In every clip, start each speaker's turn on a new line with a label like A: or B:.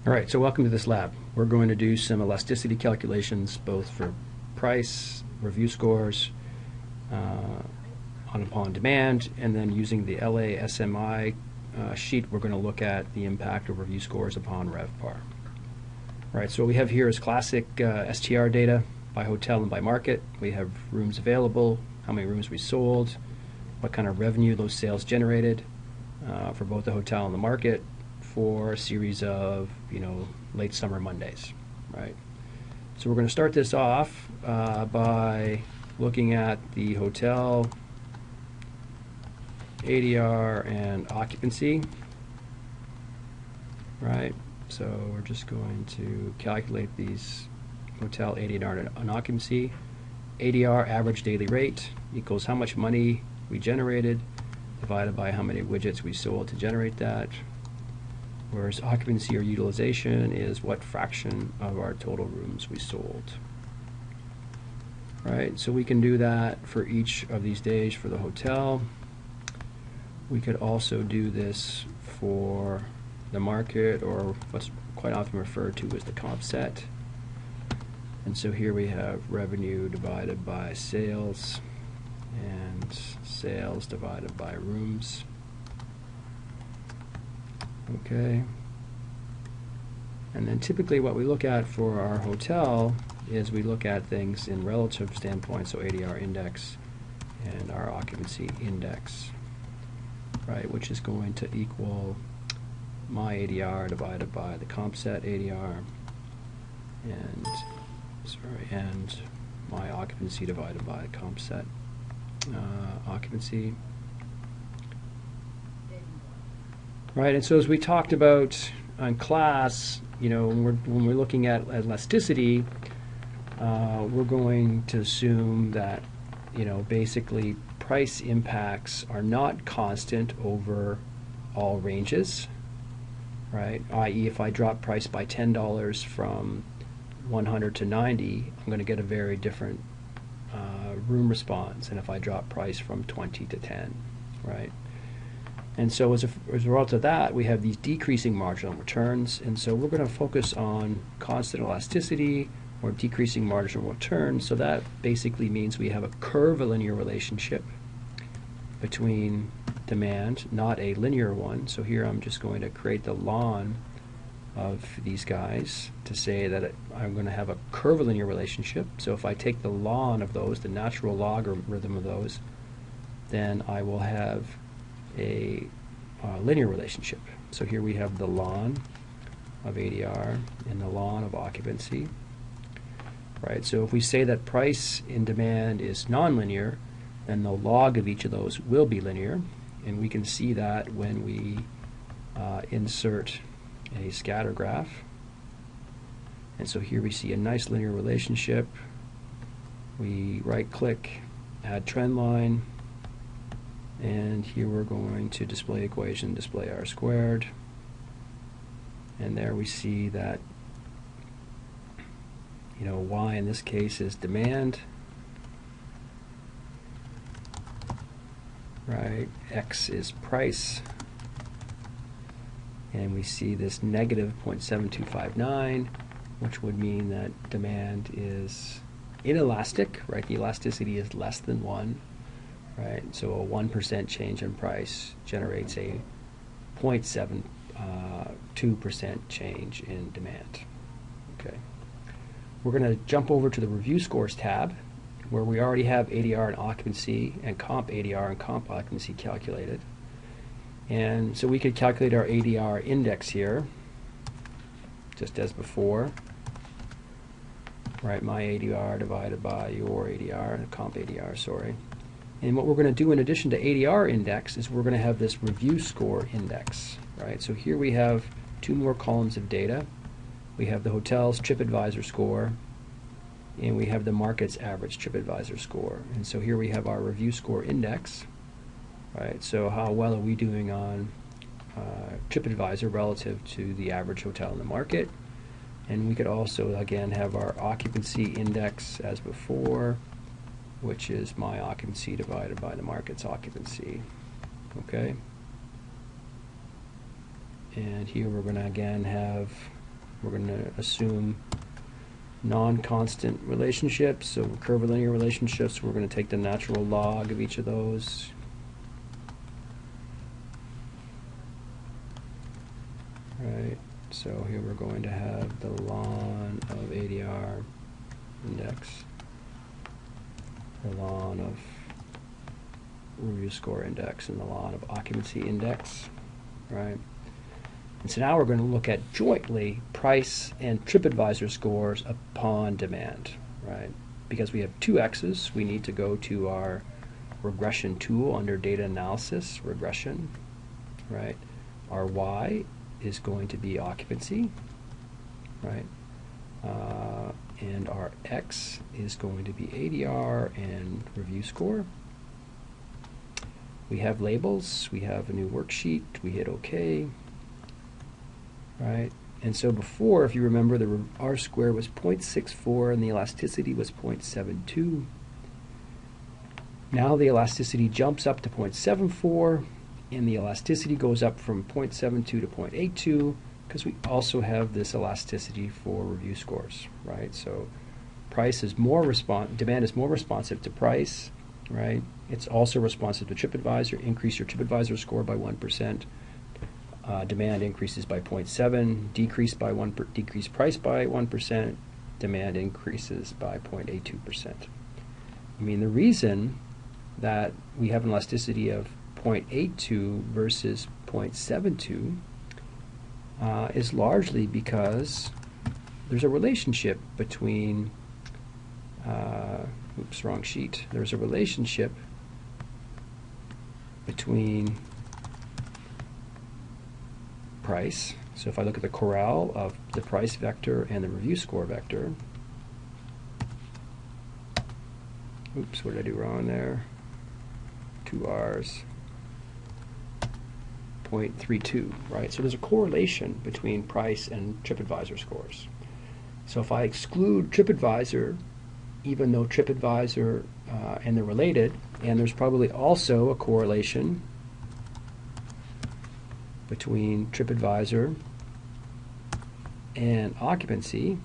A: All right, so welcome to this lab. We're going to do some elasticity calculations both for price, review scores, upon demand, and then using the LASMI sheet, we're going to look at the impact of review scores upon RevPAR. All right, so what we have here is classic STR data by hotel and by market. We have rooms available, how many rooms we sold, what kind of revenue those sales generated for both the hotel and the market, for a series of, late summer Mondays, right? So we're going to start this off by looking at the hotel ADR and occupancy, right? So we're just going to calculate these hotel ADR and occupancy. ADR, average daily rate, equals how much money we generated divided by how many widgets we sold to generate that. Whereas occupancy or utilization is what fraction of our total rooms we sold. Right, so we can do that for each of these days for the hotel. We could also do this for the market, or what's quite often referred to as the comp set. And so here we have revenue divided by sales, and sales divided by rooms. Okay. And then typically what we look at for our hotel is we look at things in relative standpoint, so ADR index and our occupancy index, right, which is going to equal my ADR divided by the comp set ADR and my occupancy divided by the comp set occupancy. Right, and so as we talked about in class, when we're looking at elasticity, we're going to assume that, basically price impacts are not constant over all ranges, right? i.e., if I drop price by $10 from 100 to 90, I'm going to get a very different room response than if I drop price from 20 to 10, right? And so as a result of that, we have these decreasing marginal returns. And so we're going to focus on constant elasticity or decreasing marginal returns. So that basically means we have a curvilinear relationship between demand, not a linear one. So here I'm just going to create the ln of these guys to say that I'm going to have a curvilinear relationship. So if I take the ln of those, the natural logarithm of those, then I will have a linear relationship. So here we have the ln of ADR and the ln of occupancy, right? So if we say that price in demand is nonlinear, then the log of each of those will be linear, and we can see that when we insert a scatter graph. And so here we see a nice linear relationship. We right-click, add trend line, and here we're going to display equation, display R squared. And there we see that, Y in this case is demand, right? X is price. And we see this negative 0.7259, which would mean that demand is inelastic, right? The elasticity is less than 1. Right, so a 1% change in price generates a 0.72% change in demand. Okay, we're going to jump over to the review scores tab, where we already have ADR and occupancy and comp ADR and comp occupancy calculated. And so we could calculate our ADR index here, just as before. Right, my ADR divided by your ADR, comp ADR, sorry. And what we're going to do in addition to ADR index is we're going to have this review score index, right? So here we have two more columns of data. We have the hotel's TripAdvisor score, and we have the market's average TripAdvisor score. And so here we have our review score index, right? So how well are we doing on TripAdvisor relative to the average hotel in the market? And we could also, again, have our occupancy index as before, which is my occupancy divided by the market's occupancy. Okay? And here we're going to again have We're going to assume non-constant relationships, so curvilinear relationships. We're going to take the natural log of each of those. Right, so here we're going to have the ln of ADR index, the ln of review score index, and the ln of occupancy index, right? And so now we're going to look at jointly price and TripAdvisor scores upon demand, right? Because we have two X's, we need to go to our regression tool under data analysis, regression, right? Our Y is going to be occupancy, right? And our X is going to be ADR and review score. We have labels, we have a new worksheet, we hit OK. Right, and so before, if you remember, the R square was 0.64 and the elasticity was 0.72. Now the elasticity jumps up to 0.74 and the elasticity goes up from 0.72 to 0.82 because we also have this elasticity for review scores, right? So price is more demand is more responsive to price, right? It's also responsive to TripAdvisor. Increase your TripAdvisor score by 1%. Demand increases by 0.7, decrease price by 1%, demand increases by 0.82%. I mean, the reason that we have an elasticity of 0.82 versus 0.72 is largely because there's a relationship between, oops, wrong sheet. There's a relationship between price. So if I look at the corral of the price vector and the review score vector, oops, what did I do wrong there? 2 R's, 0.32, right? So there's a correlation between price and TripAdvisor scores. So if I exclude TripAdvisor, even though TripAdvisor and they're related, and there's probably also a correlation between TripAdvisor and occupancy,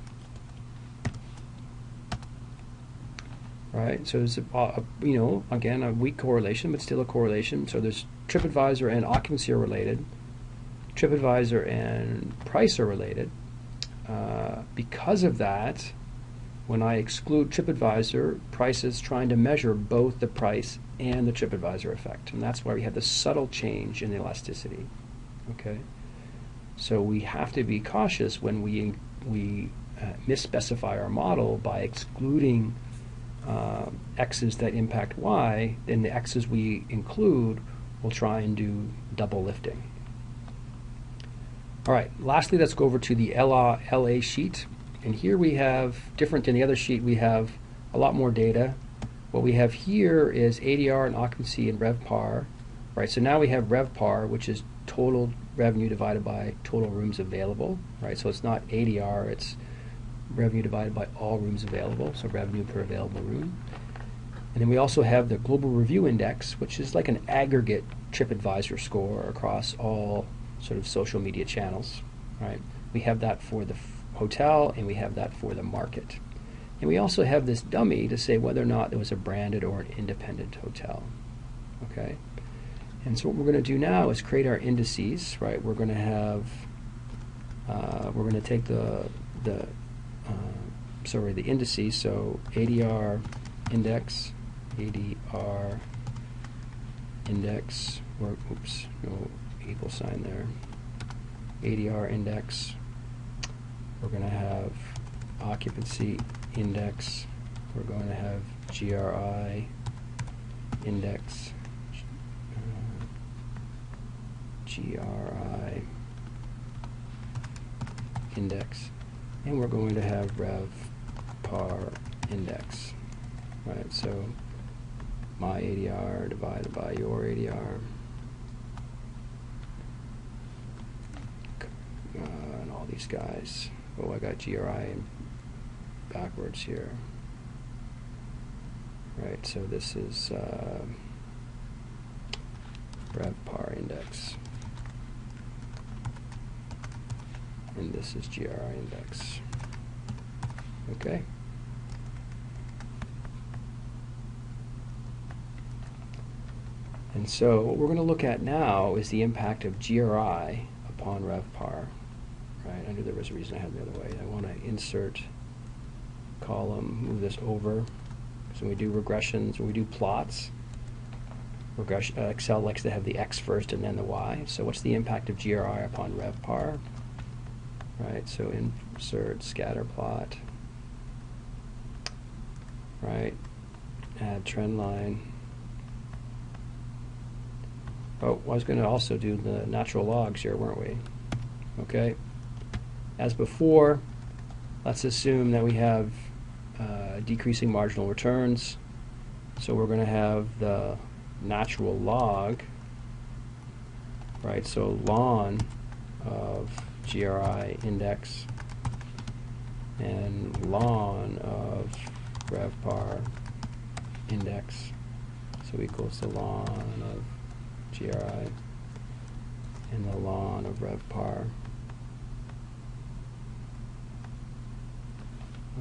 A: right? So there's you know, again, a weak correlation, but still a correlation. So there's TripAdvisor and occupancy are related. TripAdvisor and price are related. Because of that, when I exclude TripAdvisor, price is trying to measure both the price and the TripAdvisor effect, and that's why we have this subtle change in the elasticity. Okay, so we have to be cautious when we misspecify our model by excluding x's that impact y. Then the x's we include will try and do double lifting. All right, lastly, let's go over to the LA sheet. And here we have, different than the other sheet, we have a lot more data. What we have here is ADR and occupancy and RevPAR. Right, so now we have RevPAR, which is total revenue divided by total rooms available. Right, so it's not ADR, it's revenue divided by all rooms available, so revenue per available room. And then we also have the Global Review Index, which is like an aggregate TripAdvisor score across all sort of social media channels. Right, we have that for the hotel, and we have that for the market. And we also have this dummy to say whether or not there was a branded or an independent hotel. Okay. And so what we're going to do now is create our indices, right? We're going to have, we're going to take the indices, so ADR index, or oops, no equal sign there, ADR index. We're going to have occupancy index. We're going to have GRI index. GRI index, and we're going to have RevPAR index, right? So my ADR divided by your ADR, and all these guys. Oh, I got GRI backwards here, right? So this is RevPAR index. and this is GRI index. Okay. And so what we're going to look at now is the impact of GRI upon RevPAR. Right, I knew there was a reason I had it the other way. I want to insert column, move this over. So when we do regressions, when we do plots, Excel likes to have the X first and then the Y. So what's the impact of GRI upon RevPAR? Right, so insert scatter plot. Right, add trend line. Oh, I was going to also do the natural logs here, weren't we? Okay. As before, let's assume that we have decreasing marginal returns. So we're going to have the natural log, right? So ln of GRI index and ln of RevPAR index, so equals the ln of GRI and the ln of RevPAR.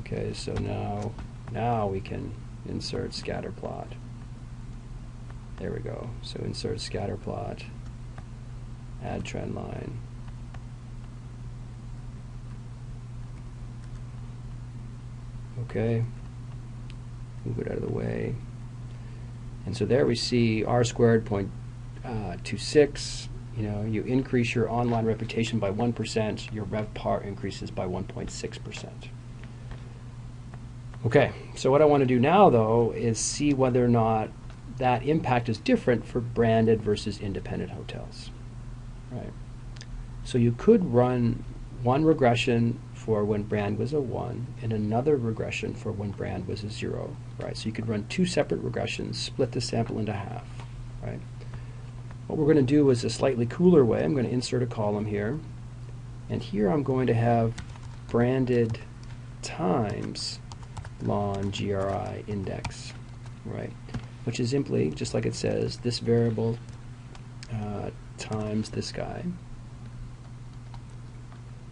A: Okay, so now we can insert scatter plot. There we go. So insert scatter plot, add trend line. Okay, move it out of the way. And so there we see R squared 0.26. You know, you increase your online reputation by 1%, your RevPAR increases by 1.6%. Okay, so what I want to do now, though, is see whether or not that impact is different for branded versus independent hotels. Right. So you could run one regression for when brand was a 1 and another regression for when brand was a 0. Right. So you could run two separate regressions, split the sample into half. Right. What we're going to do is a slightly cooler way. I'm going to insert a column here, and here I'm going to have branded times ln GRI index, right? Which is simply, just like it says, this variable times this guy,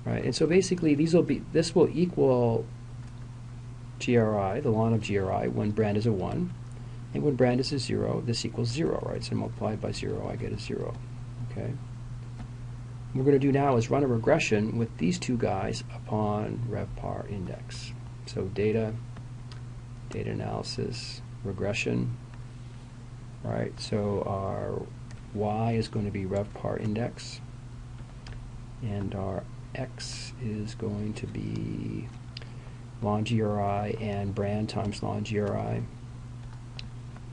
A: right? And so basically, this will equal GRI, the ln of GRI, when brand is a 1, and when brand is a 0, this equals 0, right? So multiplied by 0, I get a 0. Okay. What we're going to do now is run a regression with these two guys upon RevPAR index. So data analysis, regression, right? So our Y is going to be RevPAR index, and our X is going to be ln GRI and brand times ln GRI.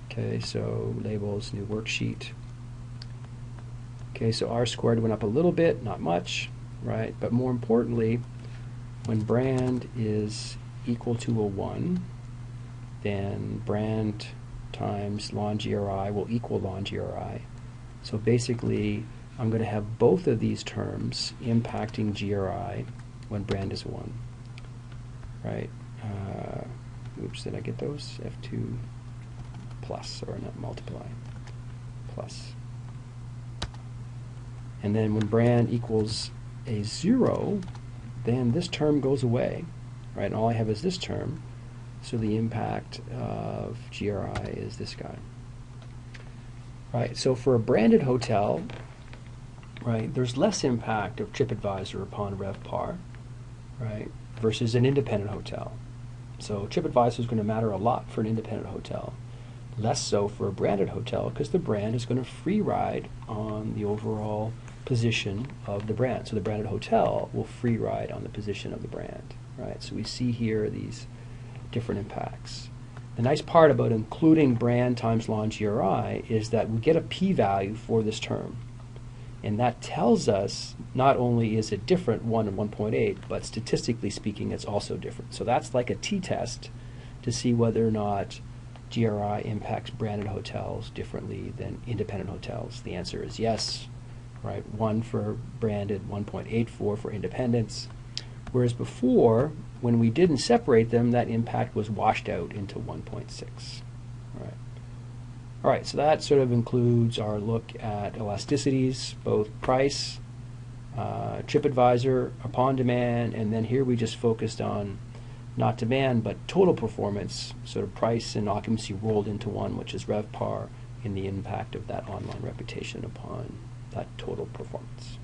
A: Okay, so labels, new worksheet. Okay, so R squared went up a little bit, not much, right? But more importantly, when brand is equal to a 1, then brand times ln GRI will equal ln GRI. So basically, I'm going to have both of these terms impacting GRI when brand is 1. Right? Oops, did I get those? F2 plus, or not multiply, plus. And then when brand equals a 0, then this term goes away. Right? And all I have is this term. So the impact of GRI is this guy. Right, so for a branded hotel, right, there's less impact of TripAdvisor upon RevPAR, right, versus an independent hotel. So TripAdvisor is going to matter a lot for an independent hotel. Less so for a branded hotel, because the brand is going to free ride on the overall position of the brand. So the branded hotel will free ride on the position of the brand. Right, so we see here these different impacts. The nice part about including brand times ln GRI is that we get a p-value for this term. And that tells us not only is it different, 1 and 1.8, but statistically speaking, it's also different. So that's like a t-test to see whether or not GRI impacts branded hotels differently than independent hotels. The answer is yes. Right, 1 for branded, 1.84 for independents. Whereas before, when we didn't separate them, that impact was washed out into 1.6. All right, so that sort of includes our look at elasticities, both price, TripAdvisor, upon demand, and then here we just focused on not demand but total performance, sort of price and occupancy rolled into one, which is RevPAR, and the impact of that online reputation upon that total performance.